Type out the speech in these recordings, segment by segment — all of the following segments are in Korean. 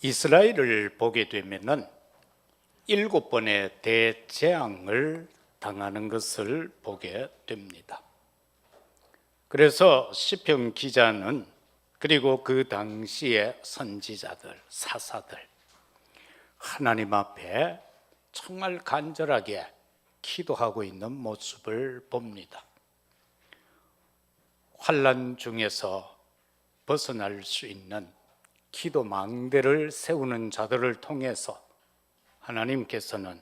이스라엘을 보게 되면은 7번의 대재앙을 당하는 것을 보게 됩니다. 그래서 시편 기자는 그리고 그 당시의 선지자들, 사사들 하나님 앞에 정말 간절하게 기도하고 있는 모습을 봅니다. 환난 중에서 벗어날 수 있는 기도 망대를 세우는 자들을 통해서 하나님께서는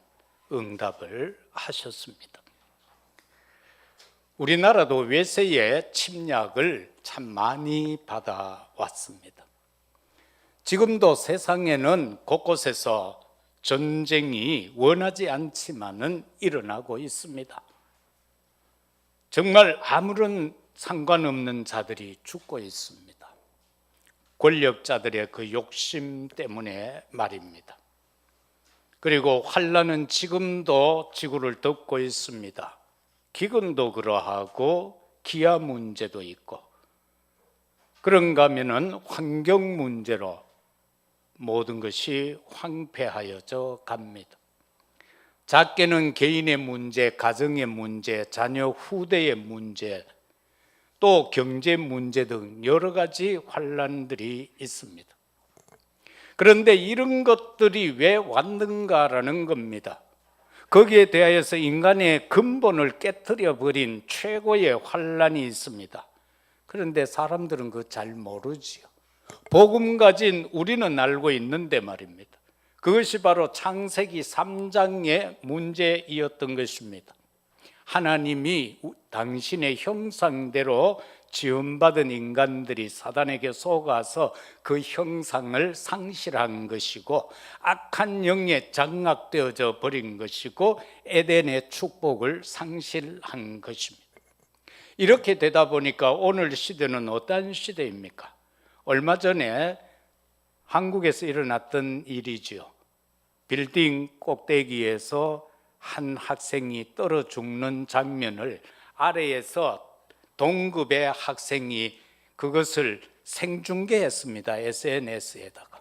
응답을 하셨습니다. 우리나라도 외세의 침략을 참 많이 받아왔습니다. 지금도 세상에는 곳곳에서 전쟁이 원하지 않지만은 일어나고 있습니다. 정말 아무런 상관없는 자들이 죽고 있습니다. 권력자들의 그 욕심 때문에 말입니다. 그리고 환난은 지금도 지구를 덮고 있습니다. 기근도 그러하고 기아 문제도 있고, 그런가 하면은 환경 문제로 모든 것이 황폐하여져 갑니다. 작게는 개인의 문제, 가정의 문제, 자녀 후대의 문제, 또 경제 문제 등 여러 가지 환난들이 있습니다. 그런데 이런 것들이 왜 왔는가라는 겁니다. 거기에 대하여서 인간의 근본을 깨뜨려 버린 최고의 환난이 있습니다. 그런데 사람들은 그거 잘 모르지요. 복음 가진 우리는 알고 있는데 말입니다. 그것이 바로 창세기 3장의 문제이었던 것입니다. 하나님이 당신의 형상대로 지음받은 인간들이 사단에게 속아서 그 형상을 상실한 것이고, 악한 영에 장악되어져 버린 것이고, 에덴의 축복을 상실한 것입니다. 이렇게 되다 보니까 오늘 시대는 어떤 시대입니까? 얼마 전에 한국에서 일어났던 일이지요. 빌딩 꼭대기에서 한 학생이 떨어 죽는 장면을 아래에서 동급의 학생이 그것을 생중계했습니다. SNS에다가.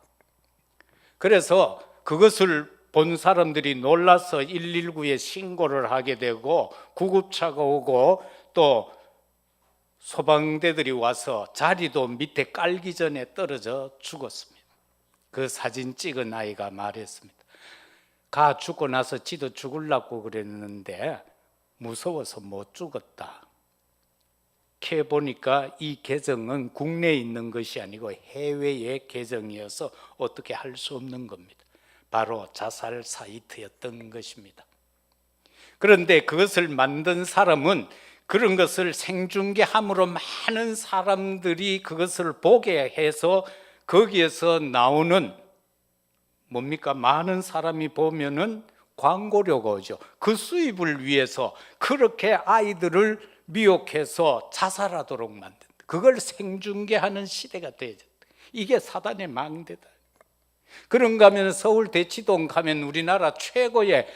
그래서 그것을 본 사람들이 놀라서 119에 신고를 하게 되고, 구급차가 오고 또 소방대들이 와서 자리도 밑에 깔기 전에 떨어져 죽었습니다. 그 사진 찍은 아이가 말했습니다. 가 죽고 나서 지도 죽으려고 그랬는데 무서워서 못 죽었다. 캐 보니까 이 계정은 국내에 있는 것이 아니고 해외의 계정이어서 어떻게 할 수 없는 겁니다. 바로 자살 사이트였던 것입니다. 그런데 그것을 만든 사람은 그런 것을 생중계함으로 많은 사람들이 그것을 보게 해서 거기에서 나오는 뭡니까? 많은 사람이 보면은 광고료가 오죠. 그 수입을 위해서 그렇게 아이들을 미혹해서 자살하도록 만든다. 그걸 생중계하는 시대가 되어졌다. 이게 사단의 망대다. 그런가 하면 서울 대치동 가면 우리나라 최고의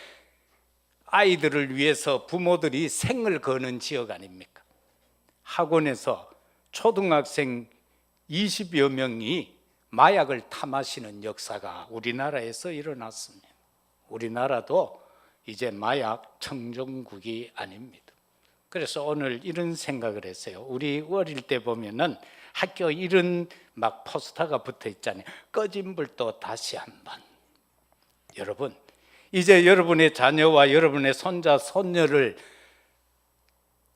아이들을 위해서 부모들이 생을 거는 지역 아닙니까? 학원에서 초등학생 20여 명이 마약을 타마시는 역사가 우리나라에서 일어났습니다. 우리나라도 이제 마약 청정국이 아닙니다. 그래서 오늘 이런 생각을 했어요. 우리 어릴 때 보면은 학교 이런 막 포스터가 붙어 있잖아요. 꺼진 불도 다시 한번. 여러분, 이제 여러분의 자녀와 여러분의 손자, 손녀를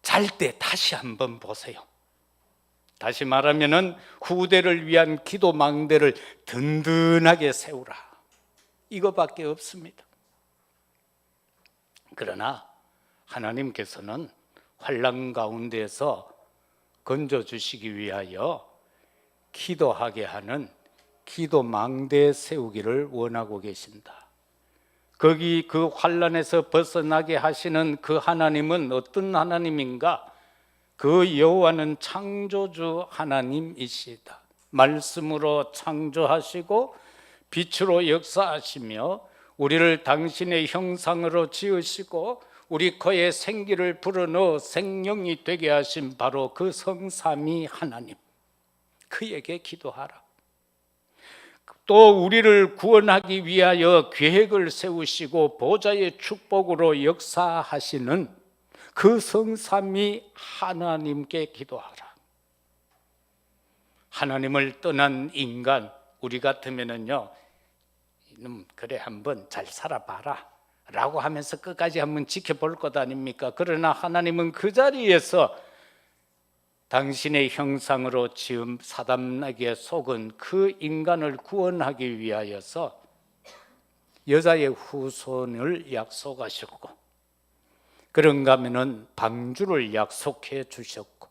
잘 때 다시 한번 보세요. 다시 말하면은 후대를 위한 기도 망대를 든든하게 세우라. 이거밖에 없습니다. 그러나 하나님께서는 환난 가운데에서 건져주시기 위하여 기도하게 하는 기도 망대 세우기를 원하고 계신다. 거기 그 환난에서 벗어나게 하시는 그 하나님은 어떤 하나님인가? 그 여호와는 창조주 하나님이시다. 말씀으로 창조하시고 빛으로 역사하시며 우리를 당신의 형상으로 지으시고 우리 코에 생기를 불어넣어 생명이 되게 하신 바로 그 성삼위 하나님, 그에게 기도하라. 또 우리를 구원하기 위하여 계획을 세우시고 보좌의 축복으로 역사하시는 그 성삼위 하나님께 기도하라. 하나님을 떠난 인간, 우리 같으면은요, 그래 한번 잘 살아봐라 라고 하면서 끝까지 한번 지켜볼 것 아닙니까? 그러나 하나님은 그 자리에서 당신의 형상으로 지은 사단에게 속은 그 인간을 구원하기 위하여서 여자의 후손을 약속하셨고, 그런가 하면은 방주를 약속해 주셨고,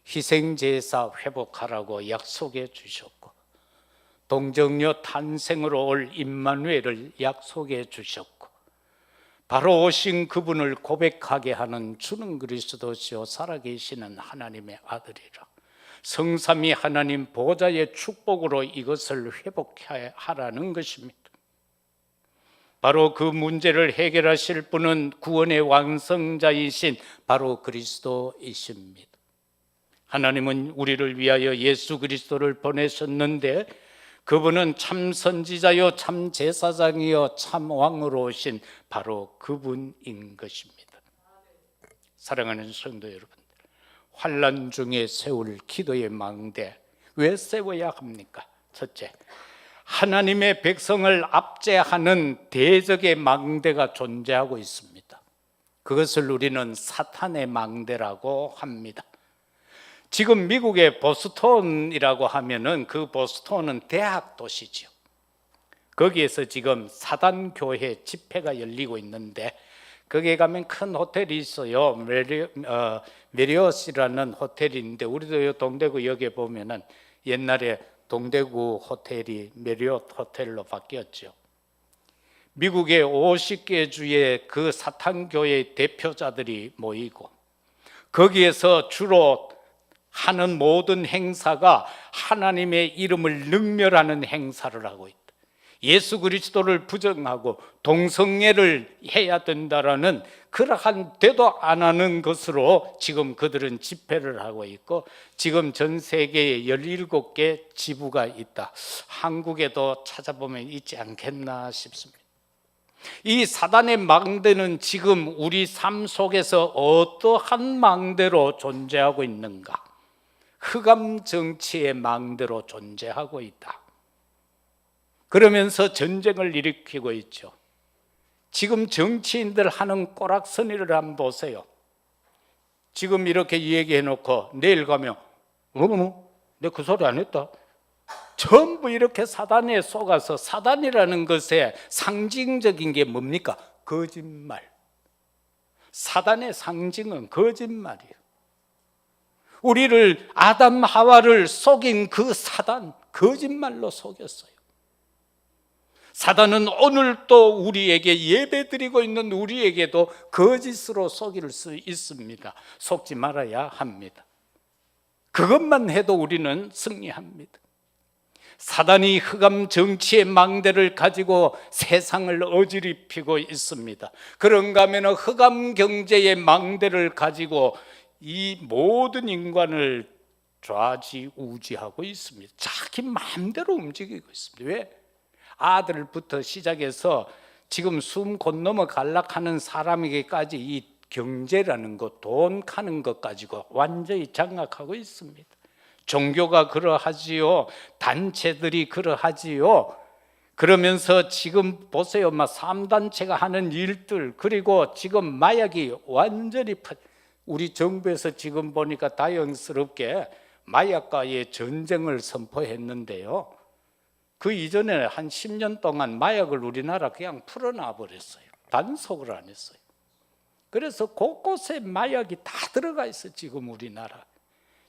희생제사 회복하라고 약속해 주셨고, 동정녀 탄생으로 올 임마누엘을 약속해 주셨고, 바로 오신 그분을 고백하게 하는 주는 그리스도시요 살아계시는 하나님의 아들이라. 성삼위 하나님 보좌의 축복으로 이것을 회복하라는 것입니다. 바로 그 문제를 해결하실 분은 구원의 완성자이신 바로 그리스도이십니다. 하나님은 우리를 위하여 예수 그리스도를 보내셨는데, 그분은 참 선지자요 참 제사장이요 참 왕으로 오신 바로 그분인 것입니다. 사랑하는 성도 여러분들, 환난 중에 세울 기도의 망대, 왜 세워야 합니까? 첫째, 하나님의 백성을 압제하는 대적의 망대가 존재하고 있습니다. 그것을 우리는 사탄의 망대라고 합니다. 지금 미국의 보스턴이라고 하면은 그 보스턴은 대학 도시죠. 거기에서 지금 사단교회 집회가 열리고 있는데, 거기에 가면 큰 호텔이 있어요. 메리엇이라는 호텔인데, 우리도 동대구역에 보면은 옛날에 동대구 호텔이 메리엇 호텔로 바뀌었죠. 미국의 50개 주의 그 사탄교회 대표자들이 모이고, 거기에서 주로 하는 모든 행사가 하나님의 이름을 능멸하는 행사를 하고 있다. 예수 그리스도를 부정하고 동성애를 해야 된다라는 그러한 되도 안 하는 것으로 지금 그들은 집회를 하고 있고, 지금 전 세계에 17개 지부가 있다. 한국에도 찾아보면 있지 않겠나 싶습니다. 이 사단의 망대는 지금 우리 삶 속에서 어떠한 망대로 존재하고 있는가? 흑암 정치의 망대로 존재하고 있다. 그러면서 전쟁을 일으키고 있죠. 지금 정치인들 하는 꼬락서니를 한번 보세요. 지금 이렇게 얘기해 놓고 내일 가면 내가 그 소리 안 했다. 전부 이렇게 사단에 속아서, 사단이라는 것의 상징적인 게 뭡니까? 거짓말. 사단의 상징은 거짓말이에요. 우리를, 아담 하와를 속인 그 사단, 거짓말로 속였어요. 사단은 오늘 또 우리에게 예배드리고 있는 우리에게도 거짓으로 속일 수 있습니다. 속지 말아야 합니다. 그것만 해도 우리는 승리합니다. 사단이 흑암 정치의 망대를 가지고 세상을 어지럽히고 있습니다. 그런가 하면 흑암 경제의 망대를 가지고 이 모든 인간을 좌지우지하고 있습니다. 자기 마음대로 움직이고 있습니다. 왜? 아들부터 시작해서 지금 숨 곧 넘어 갈락하는 사람에게까지 이 경제라는 것, 돈 가는 것 가지고 완전히 장악하고 있습니다. 종교가 그러하지요. 단체들이 그러하지요. 그러면서 지금 보세요. 3단체가 하는 일들, 그리고 지금 마약이 완전히 우리 정부에서 지금 보니까 다행스럽게 마약과의 전쟁을 선포했는데요. 그 이전에 한 10년 동안 마약을 우리나라 그냥 풀어놔 버렸어요. 단속을 안 했어요. 그래서 곳곳에 마약이 다 들어가 있어. 지금 우리나라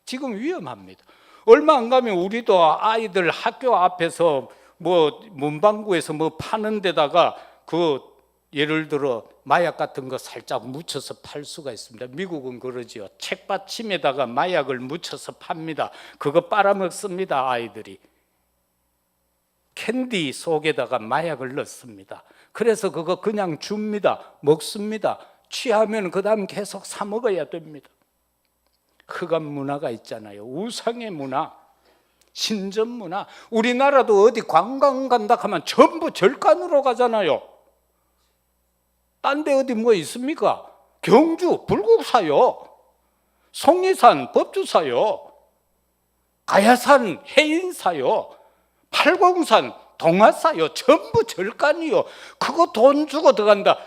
지금 위험합니다. 얼마 안 가면 우리도 아이들 학교 앞에서 문방구에서 파는 데다가 예를 들어 마약 같은 거 살짝 묻혀서 팔 수가 있습니다. 미국은 그러지요. 책받침에다가 마약을 묻혀서 팝니다. 그거 빨아먹습니다. 아이들이 캔디 속에다가 마약을 넣습니다. 그래서 그거 그냥 줍니다. 먹습니다. 취하면 그 다음 계속 사 먹어야 됩니다. 흑암 문화가 있잖아요. 우상의 문화. 신전 문화. 우리나라도 어디 관광 간다 하면 전부 절간으로 가잖아요. 딴 데 어디 뭐 있습니까? 경주 불국사요, 속리산 법주사요, 가야산 해인사요, 팔공산 동화사요. 전부 절간이요. 그거 돈 주고 들어간다.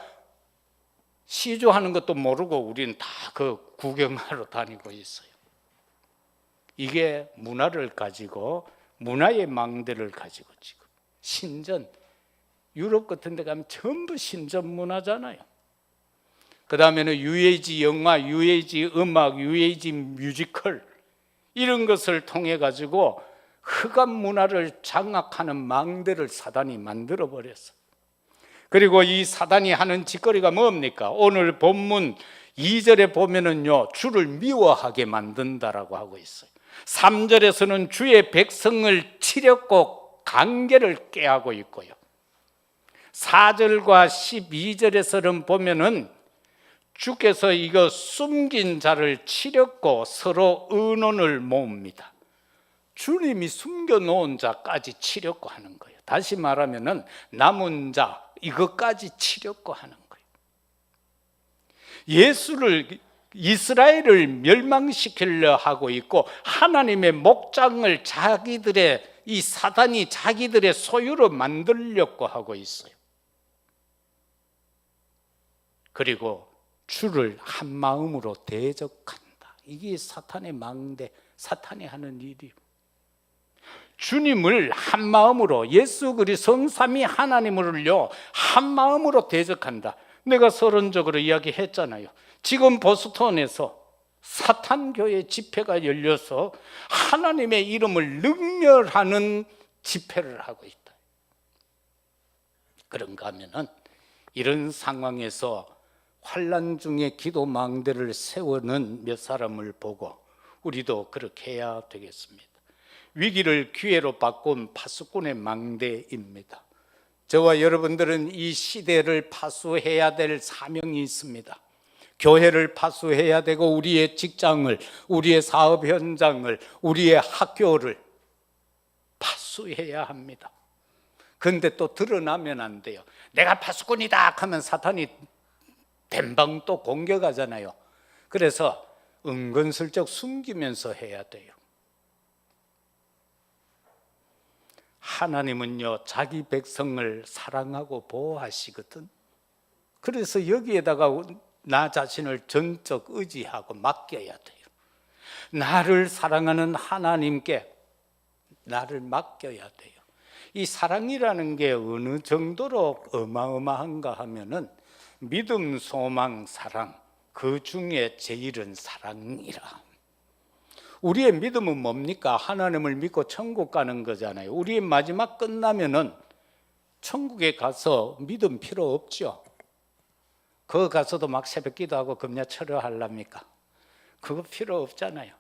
시주하는 것도 모르고 우리는 다 그 구경하러 다니고 있어요. 이게 문화를 가지고, 문화의 망대를 가지고 지금 신전, 유럽 같은 데 가면 전부 신전 문화잖아요. 그 다음에는 UAG 영화, UAG 음악, UAG 뮤지컬, 이런 것을 통해 가지고 흑암 문화를 장악하는 망대를 사단이 만들어 버렸어요. 그리고 이 사단이 하는 짓거리가 뭡니까? 오늘 본문 2절에 보면은요, 주를 미워하게 만든다라고 하고 있어요. 3절에서는 주의 백성을 치렵고 관계를 깨하고 있고요. 4절과 12절에서는 보면은 주께서 이거 숨긴 자를 치렵고 서로 의논을 모읍니다. 주님이 숨겨놓은 자까지 치렵고 하는 거예요. 다시 말하면은 남은 자 이것까지 치렵고 하는 거예요. 예수를, 이스라엘을 멸망시키려 하고 있고, 하나님의 목장을 자기들의, 이 사단이 자기들의 소유로 만들려고 하고 있어요. 그리고 주를 한 마음으로 대적한다. 이게 사탄의 망대, 사탄이 하는 일이에요. 주님을 한 마음으로, 예수 그리스도 성삼위 하나님을요 한 마음으로 대적한다. 내가 서론적으로 이야기했잖아요. 지금 보스턴에서 사탄교회 집회가 열려서 하나님의 이름을 능멸하는 집회를 하고 있다. 그런가 하면은 이런 상황에서 환난 중에 기도 망대를 세우는 몇 사람을 보고 우리도 그렇게 해야 되겠습니다. 위기를 기회로 바꾼 파수꾼의 망대입니다. 저와 여러분들은 이 시대를 파수해야 될 사명이 있습니다. 교회를 파수해야 되고, 우리의 직장을, 우리의 사업 현장을, 우리의 학교를 파수해야 합니다. 그런데 또 드러나면 안 돼요. 내가 파수꾼이다 하면 사탄이 뱀방 또 공격하잖아요. 그래서 은근슬쩍 숨기면서 해야 돼요. 하나님은요 자기 백성을 사랑하고 보호하시거든. 그래서 여기에다가 나 자신을 전적 의지하고 맡겨야 돼요. 나를 사랑하는 하나님께 나를 맡겨야 돼요. 이 사랑이라는 게 어느 정도로 어마어마한가 하면은 믿음, 소망, 사랑, 그 중에 제일은 사랑이라. 우리의 믿음은 뭡니까? 하나님을 믿고 천국 가는 거잖아요. 우리의 마지막 끝나면은 천국에 가서 믿음 필요 없죠. 거기 가서도 막 새벽 기도하고 금야철야 하랍니까? 그거 필요 없잖아요.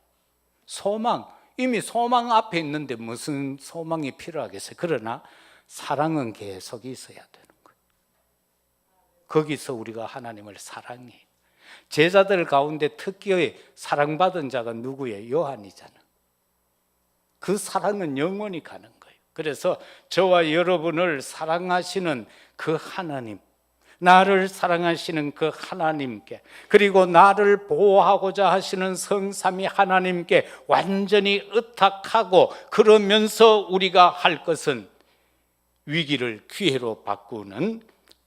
소망, 이미 소망 앞에 있는데 무슨 소망이 필요하겠어요? 그러나 사랑은 계속 있어야 되는 거예요. 거기서 우리가 하나님을 사랑해요. 제자들 가운데 특히 사랑받은 자가 누구예요? 요한이잖아. 그 사랑은 영원히 가는 거예요. 그래서 저와 여러분을 사랑하시는 그 하나님, 나를 사랑하시는 그 하나님께, 그리고 나를 보호하고자 하시는 성삼위 하나님께 완전히 의탁하고, 그러면서 우리가 할 것은 위기를 기회로 바꾸는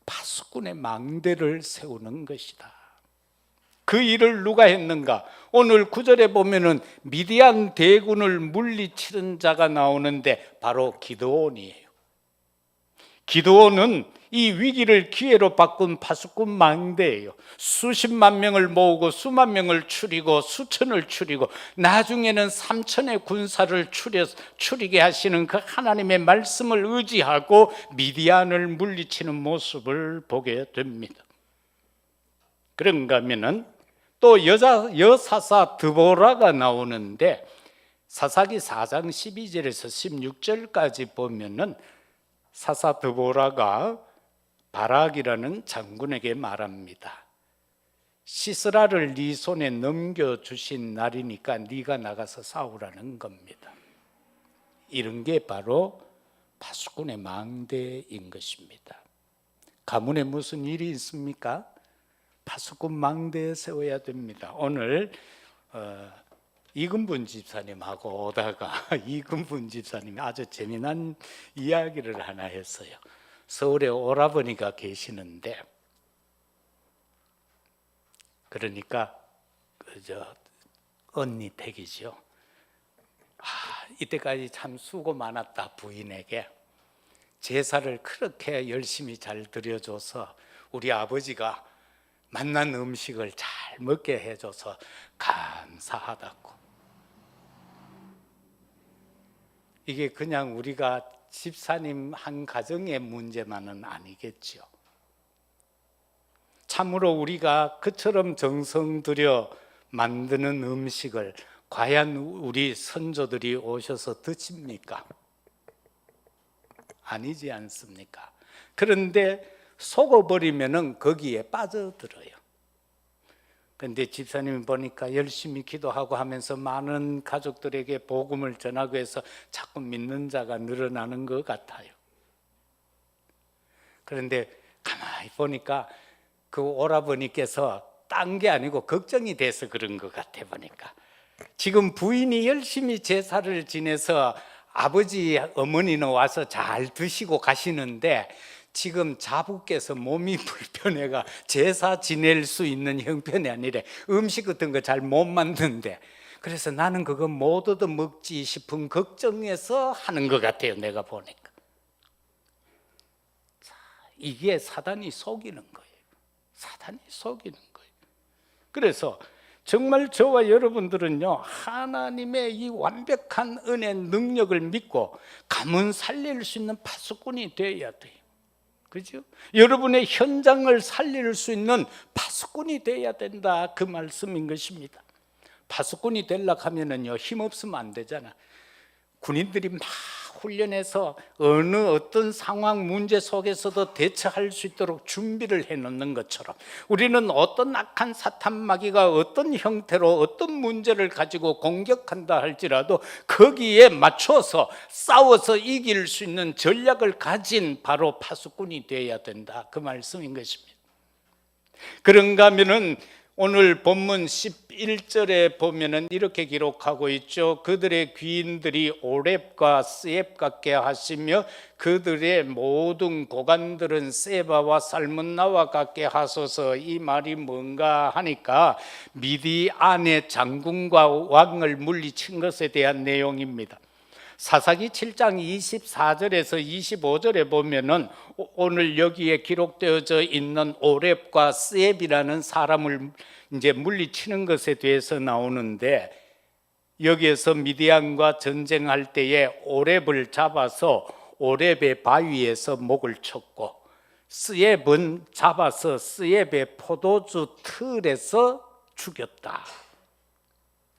파수꾼의 망대를 세우는 것이다. 그 일을 누가 했는가? 오늘 9절에 보면은 미디안 대군을 물리치는 자가 나오는데 바로 기드온이에요. 기드온은 이 위기를 기회로 바꾼 파수꾼 망대예요. 수십만 명을 모으고 수만 명을 추리고 수천을 추리고 나중에는 3천의 군사를 추리게 하시는 그 하나님의 말씀을 의지하고 미디안을 물리치는 모습을 보게 됩니다. 그런가 하면은 또 여사사 드보라가 나오는데, 사사기 4장 12절에서 16절까지 보면은 사사 드보라가 바락이라는 장군에게 말합니다. 시스라를 네 손에 넘겨주신 날이니까 네가 나가서 싸우라는 겁니다. 이런 게 바로 파수꾼의 망대인 것입니다. 가문에 무슨 일이 있습니까? 파수꾼 망대에 세워야 됩니다. 오늘 이근분 집사님하고 오다가 이근분 집사님이 아주 재미난 이야기를 하나 했어요. 서울에 오라버니가 계시는데, 그러니까 언니 댁이죠. 이때까지 참 수고 많았다. 부인에게 제사를 그렇게 열심히 잘 드려줘서 우리 아버지가 맛난 음식을 잘 먹게 해줘서 감사하다고. 이게 그냥 우리가 집사님 한 가정의 문제만은 아니겠죠. 참으로 우리가 그처럼 정성 들여 만드는 음식을 과연 우리 선조들이 오셔서 드십니까? 아니지 않습니까? 그런데 속어버리면은 거기에 빠져들어요. 그런데 집사님이 보니까 열심히 기도하고 하면서 많은 가족들에게 복음을 전하고 해서 자꾸 믿는 자가 늘어나는 것 같아요. 그런데 가만히 보니까 그 오라버니께서 딴 게 아니고 걱정이 돼서 그런 것 같아. 보니까 지금 부인이 열심히 제사를 지내서 아버지 어머니는 와서 잘 드시고 가시는데 지금 자부께서 몸이 불편해가 제사 지낼 수 있는 형편이 아니래. 음식 같은 거 잘 못 만드는데, 그래서 나는 그거 못 얻어 먹지 싶은 걱정에서 하는 것 같아요. 내가 보니까. 자, 이게 사단이 속이는 거예요. 사단이 속이는 거예요. 그래서 정말 저와 여러분들은요, 하나님의 이 완벽한 은혜 능력을 믿고 가문 살릴 수 있는 파수꾼이 되어야 돼요. 그죠? 여러분의 현장을 살릴 수 있는 파수꾼이 되어야 된다, 그 말씀인 것입니다. 파수꾼이 되려고 하면은요, 힘없으면 안 되잖아. 군인들이 막 훈련해서 어떤 상황 문제 속에서도 대처할 수 있도록 준비를 해놓는 것처럼 우리는 어떤 악한 사탄 마귀가 어떤 형태로 어떤 문제를 가지고 공격한다 할지라도 거기에 맞춰서 싸워서 이길 수 있는 전략을 가진 바로 파수꾼이 되어야 된다, 그 말씀인 것입니다. 그런가 하면은 오늘 본문 11절에 보면은 이렇게 기록하고 있죠. 그들의 귀인들이 오렙과 스앱 같게 하시며 그들의 모든 고관들은 세바와 살문나와 같게 하소서. 이 말이 뭔가 하니까 미디안의 장군과 왕을 물리친 것에 대한 내용입니다. 사사기 7장 24절에서 25절에 보면은 오늘 여기에 기록되어져 있는 오렙과 스앱이라는 사람을 이제 물리치는 것에 대해서 나오는데, 여기에서 미디안과 전쟁할 때에 오렙을 잡아서 오렙의 바위에서 목을 쳤고, 스앱은 잡아서 스앱의 포도주 틀에서 죽였다,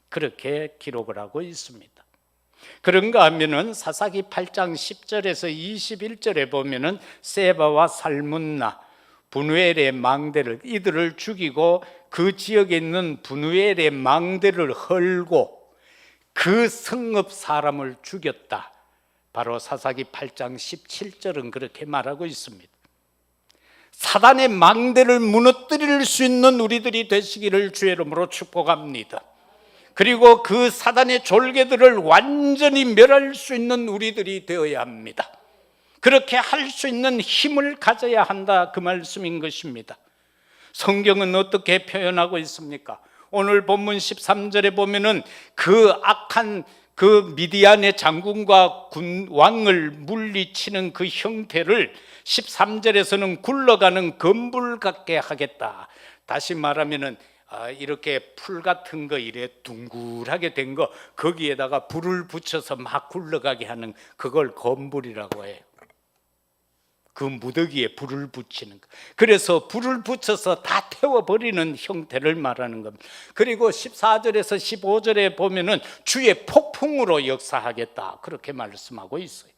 그렇게 기록을 하고 있습니다. 그런가 하면은 사사기 8장 10절에서 21절에 보면은 세바와 살문나, 분우엘의 망대를, 이들을 죽이고 그 지역에 있는 분우엘의 망대를 헐고 그 성읍 사람을 죽였다, 바로 사사기 8장 17절은 그렇게 말하고 있습니다. 사단의 망대를 무너뜨릴 수 있는 우리들이 되시기를 주의 이름으로 축복합니다. 그리고 그 사단의 졸개들을 완전히 멸할 수 있는 우리들이 되어야 합니다. 그렇게 할 수 있는 힘을 가져야 한다, 그 말씀인 것입니다. 성경은 어떻게 표현하고 있습니까? 오늘 본문 13절에 보면은 그 악한 그 미디안의 장군과 왕을 물리치는 그 형태를 13절에서는 굴러가는 건불 같게 하겠다. 다시 말하면은 이렇게 풀 같은 거 이래 둥글하게 된 거 거기에다가 불을 붙여서 막 굴러가게 하는 그걸 건불이라고 해요. 그 무더기에 불을 붙이는 거. 그래서 불을 붙여서 다 태워버리는 형태를 말하는 겁니다. 그리고 14절에서 15절에 보면은 주의 폭풍으로 역사하겠다, 그렇게 말씀하고 있어요.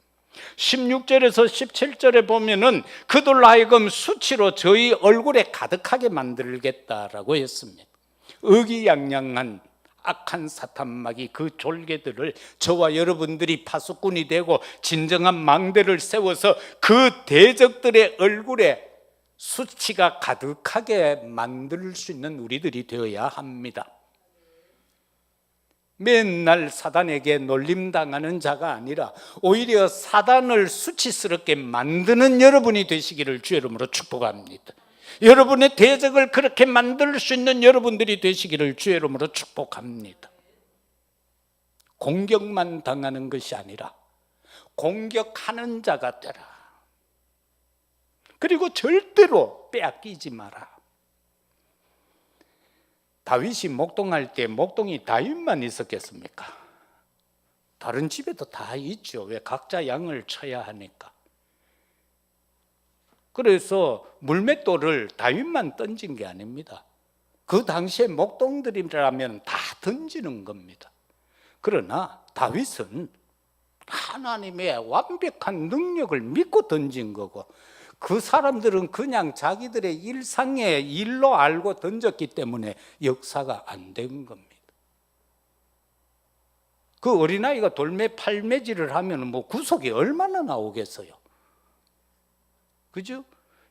16절에서 17절에 보면은 그들로 하여금 수치로 저희 얼굴에 가득하게 만들겠다라고 했습니다. 의기양양한 악한 사탄막이 그 졸개들을 저와 여러분들이 파수꾼이 되고 진정한 망대를 세워서 그 대적들의 얼굴에 수치가 가득하게 만들 수 있는 우리들이 되어야 합니다. 맨날 사단에게 놀림당하는 자가 아니라 오히려 사단을 수치스럽게 만드는 여러분이 되시기를 주의 이름으로 축복합니다. 여러분의 대적을 그렇게 만들 수 있는 여러분들이 되시기를 주의 이름으로 축복합니다. 공격만 당하는 것이 아니라 공격하는 자가 되라. 그리고 절대로 빼앗기지 마라. 다윗이 목동할 때 목동이 다윗만 있었겠습니까? 다른 집에도 다 있죠. 왜? 각자 양을 쳐야 하니까. 그래서 물맷돌을 다윗만 던진 게 아닙니다. 그 당시에 목동들이라면 다 던지는 겁니다. 그러나 다윗은 하나님의 완벽한 능력을 믿고 던진 거고, 그 사람들은 그냥 자기들의 일상의 일로 알고 던졌기 때문에 역사가 안 된 겁니다. 그 어린아이가 돌매 팔매질을 하면 뭐 구속이 얼마나 나오겠어요? 그죠?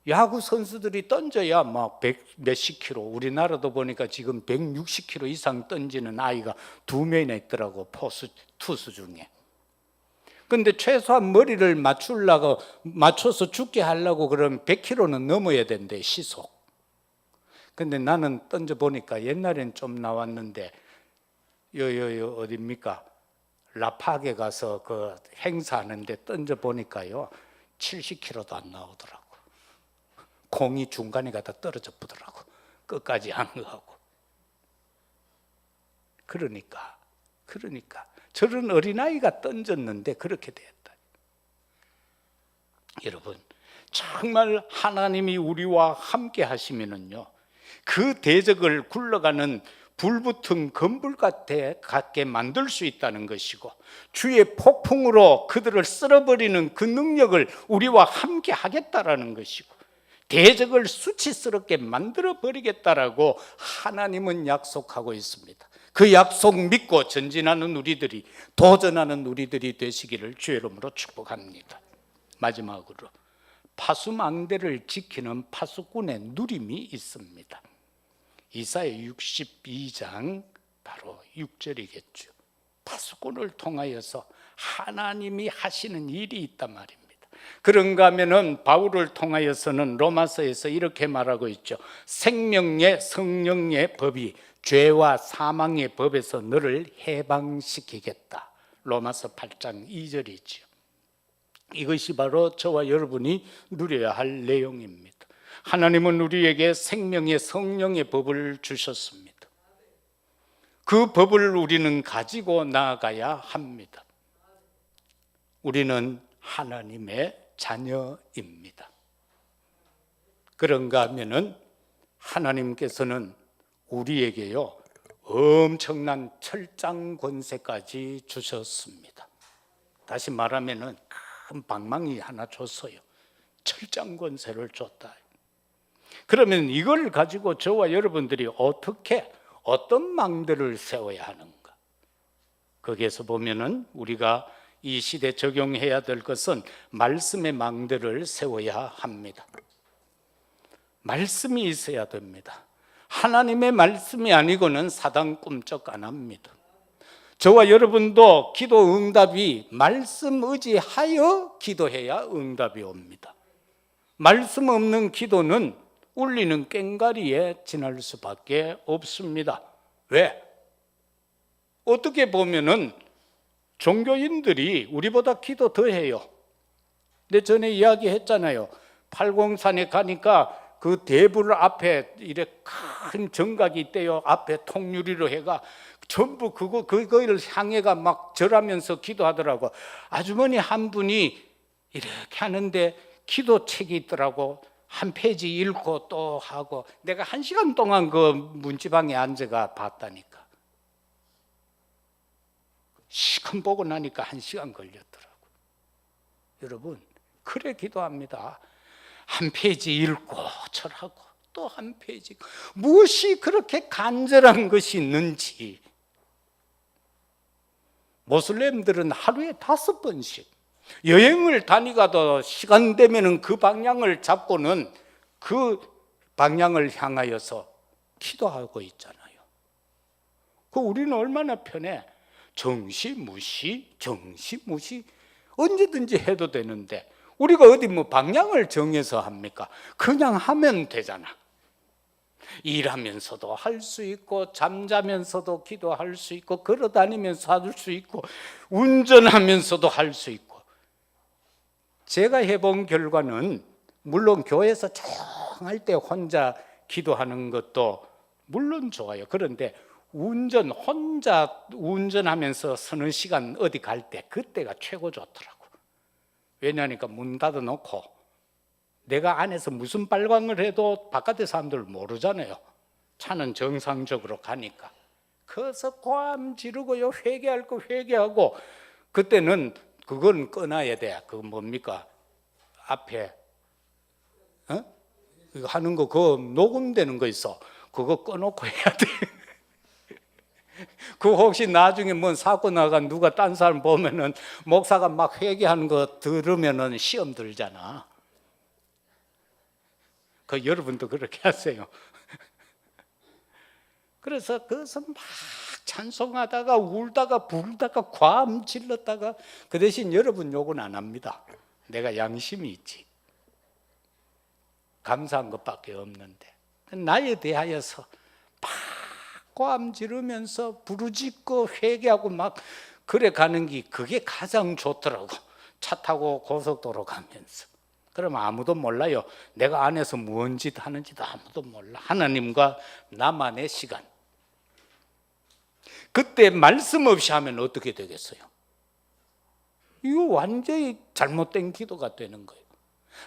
야구 선수들이 던져야 막 100 몇십 킬로, 우리나라도 보니까 지금 160킬로 이상 던지는 아이가 2명이나 있더라고, 투수 중에. 근데 최소한 머리를 맞춰서 죽게 하려고 그러면 100킬로는 넘어야 된대, 시속. 근데 나는 던져보니까 옛날엔 좀 나왔는데, 어딥니까? 라팍에 가서 그 행사하는데 던져보니까요, 70킬로도 안 나오더라고. 공이 중간에 가다 떨어져 보더라고. 끝까지 안 가고. 그러니까 저런 어린아이가 던졌는데 그렇게 됐다. 여러분, 정말 하나님이 우리와 함께 하시면은요, 그 대적을 굴러가는 불붙은 건불 같게 만들 수 있다는 것이고, 주의 폭풍으로 그들을 쓸어버리는 그 능력을 우리와 함께 하겠다라는 것이고, 대적을 수치스럽게 만들어 버리겠다라고 하나님은 약속하고 있습니다. 그 약속 믿고 전진하는 우리들이, 도전하는 우리들이 되시기를 주의 이름으로 축복합니다. 마지막으로 파수망대를 지키는 파수꾼의 누림이 있습니다. 이사야 62장 바로 6절이겠죠. 파수꾼을 통하여서 하나님이 하시는 일이 있단 말입니다. 그런가 하면은 바울을 통하여서는 로마서에서 이렇게 말하고 있죠. 생명의 성령의 법이 죄와 사망의 법에서 너를 해방시키겠다. 로마서 8장 2절이죠. 이것이 바로 저와 여러분이 누려야 할 내용입니다. 하나님은 우리에게 생명의 성령의 법을 주셨습니다. 그 법을 우리는 가지고 나아가야 합니다. 우리는 하나님의 자녀입니다. 그런가 하면은 하나님께서는 우리에게요, 엄청난 철장 권세까지 주셨습니다. 다시 말하면은 큰 방망이 하나 줬어요. 철장 권세를 줬다. 그러면 이걸 가지고 저와 여러분들이 어떤 망대를 세워야 하는가? 거기에서 보면은 우리가 이 시대에 적용해야 될 것은 말씀의 망대를 세워야 합니다. 말씀이 있어야 됩니다. 하나님의 말씀이 아니고는 사단 꿈쩍 안 합니다. 저와 여러분도 기도 응답이 말씀 의지하여 기도해야 응답이 옵니다. 말씀 없는 기도는 울리는 꽹과리에 지날 수밖에 없습니다. 왜? 어떻게 보면은 종교인들이 우리보다 기도 더 해요. 근데 전에 이야기했잖아요. 팔공산에 가니까 그 대불 앞에 이렇게 큰 정각이 있대요. 앞에 통유리로 해가 전부 그거를 향해가 막 절하면서 기도하더라고. 아주머니 한 분이 이렇게 하는데 기도책이 있더라고. 한 페이지 읽고 또 하고, 내가 1시간 동안 그 문지방에 앉아가 봤다니까. 시간 보고 나니까 1시간 걸렸더라고. 여러분, 그래 기도합니다. 한 페이지 읽고 절하고 또 한 페이지. 무엇이 그렇게 간절한 것이 있는지 모슬렘들은 하루에 5번씩 여행을 다니가도 시간 되면은 그 방향을 잡고는 그 방향을 향하여서 기도하고 있잖아요. 그 우리는 얼마나 편해. 정시무시 언제든지 해도 되는데 우리가 어디 뭐 방향을 정해서 합니까? 그냥 하면 되잖아. 일하면서도 할 수 있고 잠자면서도 기도할 수 있고 걸어다니면서 할 수 있고 운전하면서도 할 수 있고. 제가 해본 결과는 물론 교회에서 조용할 때 혼자 기도하는 것도 물론 좋아요. 그런데 혼자 운전하면서 서는 시간 어디 갈 때 그때가 최고 좋더라고. 왜냐하니까 문 닫아놓고 내가 안에서 무슨 발광을 해도 바깥의 사람들 모르잖아요. 차는 정상적으로 가니까. 그래서 고함 지르고요, 회개할 거 회개하고. 그때는 그건 꺼놔야 돼. 그 뭡니까? 앞에 이거 하는 거 그거 녹음되는 거 있어. 그거 꺼놓고 해야 돼. 그 혹시 나중에 뭔 사고 나가 누가 딴 사람 보면은 목사가 막 회개하는 거 들으면은 시험 들잖아. 그 여러분도 그렇게 하세요. 그래서 거기서 막 찬송하다가 울다가 불다가 과음 질렀다가 그 대신 여러분 욕은 안 합니다. 내가 양심이 있지. 감사한 것밖에 없는데 나에 대하여서 막 고함 지르면서 부르짖고 회개하고 막 그래 가는 게 그게 가장 좋더라고. 차 타고 고속도로 가면서. 그러면 아무도 몰라요. 내가 안에서 무언 짓 하는지도 아무도 몰라. 하나님과 나만의 시간. 그때 말씀 없이 하면 어떻게 되겠어요? 이거 완전히 잘못된 기도가 되는 거예요.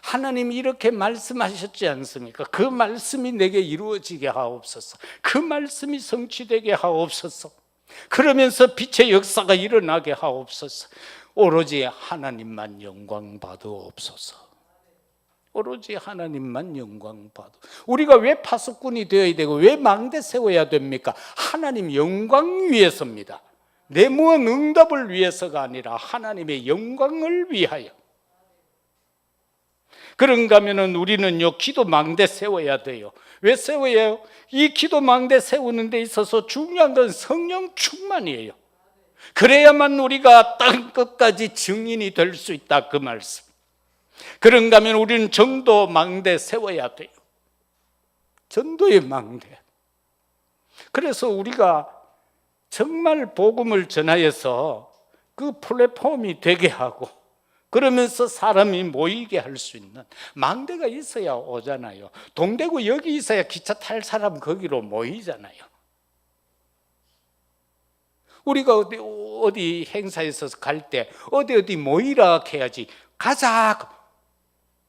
하나님이 이렇게 말씀하셨지 않습니까? 그 말씀이 내게 이루어지게 하옵소서. 그 말씀이 성취되게 하옵소서. 그러면서 빛의 역사가 일어나게 하옵소서. 오로지 하나님만 영광 받으옵소서. 오로지 하나님만 영광 받아. 우리가 왜 파수꾼이 되어야 되고 왜 망대 세워야 됩니까? 하나님 영광 위해서입니다. 내 무언 응답을 위해서가 아니라 하나님의 영광을 위하여. 그런가 하면은 우리는요 기도 망대 세워야 돼요. 왜 세워야 해요? 이 기도 망대 세우는 데 있어서 중요한 건 성령 충만이에요. 그래야만 우리가 땅 끝까지 증인이 될 수 있다, 그 말씀. 그런가 하면 우리는 전도 망대 세워야 돼요. 전도의 망대. 그래서 우리가 정말 복음을 전하여서 그 플랫폼이 되게 하고 그러면서 사람이 모이게 할 수 있는 망대가 있어야 오잖아요. 동대구 여기 있어야 기차 탈 사람 거기로 모이잖아요. 우리가 어디 행사에서 갈 때 어디 모이라 해야지. 가자.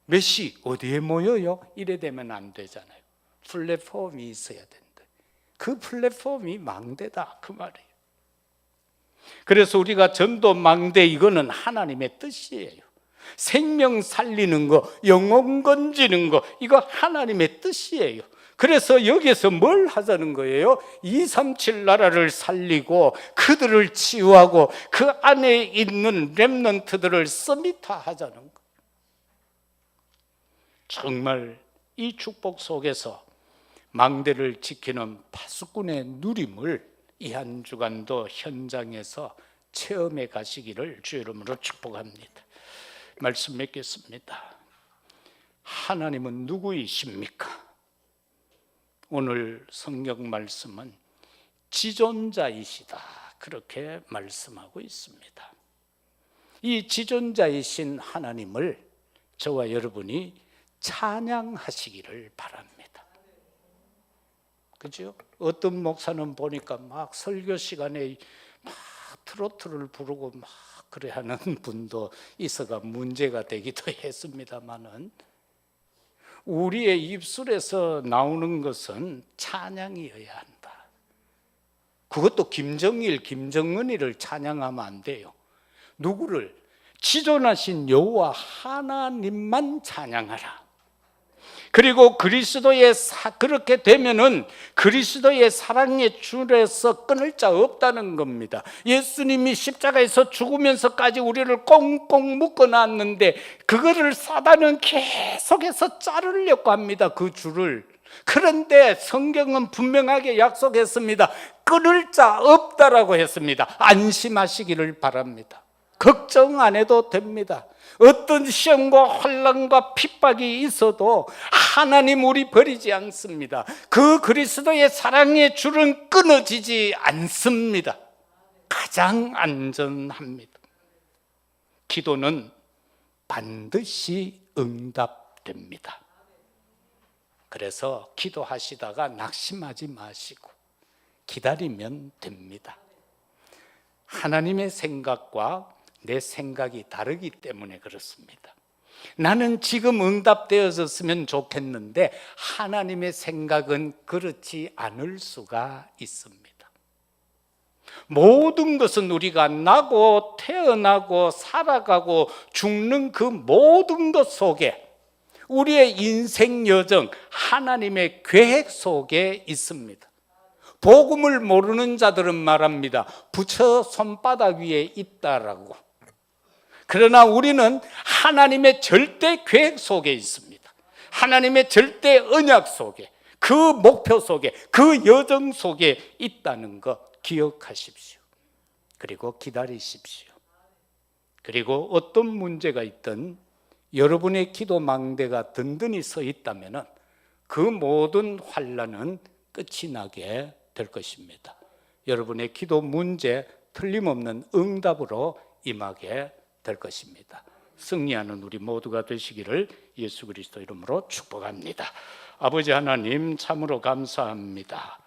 몇 시 어디에 모여요? 이래 되면 안 되잖아요. 플랫폼이 있어야 된다. 그 플랫폼이 망대다, 그 말이에요. 그래서 우리가 전도 망대, 이거는 하나님의 뜻이에요. 생명 살리는 거, 영혼 건지는 거, 이거 하나님의 뜻이에요. 그래서 여기에서 뭘 하자는 거예요? 237 나라를 살리고 그들을 치유하고 그 안에 있는 렘넌트들을 서밋화하자는 거예요. 정말 이 축복 속에서 망대를 지키는 파수꾼의 누림을 이 한 주간도 현장에서 체험해 가시기를 주 이름으로 축복합니다. 말씀 맺겠습니다. 하나님은 누구이십니까? 오늘 성경 말씀은 지존자이시다, 그렇게 말씀하고 있습니다. 이 지존자이신 하나님을 저와 여러분이 찬양하시기를 바랍니다. 그죠? 어떤 목사는 보니까 막 설교 시간에 막 트로트를 부르고 막 그래 하는 분도 있어가 문제가 되기도 했습니다만은 우리의 입술에서 나오는 것은 찬양이어야 한다. 그것도 김정일, 김정은이를 찬양하면 안 돼요. 누구를? 지존하신 여호와 하나님만 찬양하라. 그리고 그렇게 되면은 그리스도의 사랑의 줄에서 끊을 자 없다는 겁니다. 예수님이 십자가에서 죽으면서까지 우리를 꽁꽁 묶어놨는데 그거를 사단은 계속해서 자르려고 합니다. 그 줄을. 그런데 성경은 분명하게 약속했습니다. 끊을 자 없다라고 했습니다. 안심하시기를 바랍니다. 걱정 안 해도 됩니다. 어떤 시험과 환난과 핍박이 있어도 하나님 우리 버리지 않습니다. 그 그리스도의 사랑의 줄은 끊어지지 않습니다. 가장 안전합니다. 기도는 반드시 응답됩니다. 그래서 기도하시다가 낙심하지 마시고 기다리면 됩니다. 하나님의 생각과 내 생각이 다르기 때문에 그렇습니다. 나는 지금 응답되어졌으면 좋겠는데 하나님의 생각은 그렇지 않을 수가 있습니다. 모든 것은 우리가 나고 태어나고 살아가고 죽는 그 모든 것 속에 우리의 인생 여정, 하나님의 계획 속에 있습니다. 복음을 모르는 자들은 말합니다. 부처 손바닥 위에 있다라고. 그러나 우리는 하나님의 절대 계획 속에 있습니다. 하나님의 절대 언약 속에, 그 목표 속에, 그 여정 속에 있다는 것 기억하십시오. 그리고 기다리십시오. 그리고 어떤 문제가 있든 여러분의 기도 망대가 든든히 서 있다면 그 모든 환난은 끝이 나게 될 것입니다. 여러분의 기도 문제 틀림없는 응답으로 임하게 될 것입니다. 승리하는 우리 모두가 되시기를 예수 그리스도 이름으로 축복합니다. 아버지 하나님 참으로 감사합니다.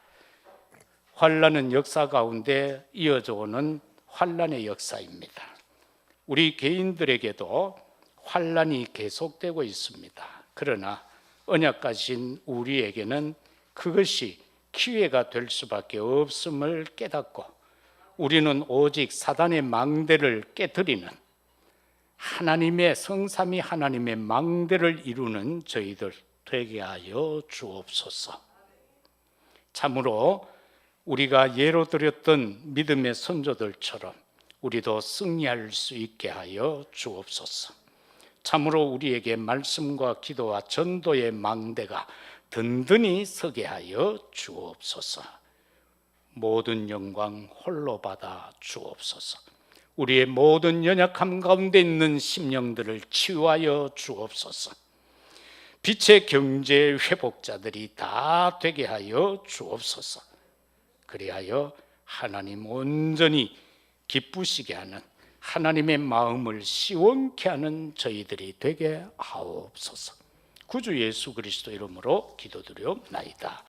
환난은 역사 가운데 이어져 오는 환난의 역사입니다. 우리 개인들에게도 환난이 계속되고 있습니다. 그러나 언약 가진 우리에게는 그것이 기회가 될 수밖에 없음을 깨닫고 우리는 오직 사단의 망대를 깨뜨리는 하나님의 성삼위 하나님의 망대를 이루는 저희들 되게 하여 주옵소서. 참으로 우리가 예로 드렸던 믿음의 선조들처럼 우리도 승리할 수 있게 하여 주옵소서. 참으로 우리에게 말씀과 기도와 전도의 망대가 든든히 서게 하여 주옵소서. 모든 영광 홀로 받아 주옵소서. 우리의 모든 연약함 가운데 있는 심령들을 치유하여 주옵소서. 빛의 경제 회복자들이 다 되게 하여 주옵소서. 그리하여 하나님 온전히 기쁘시게 하는 하나님의 마음을 시원케 하는 저희들이 되게 하옵소서. 구주 예수 그리스도 이름으로 기도드려옵나이다.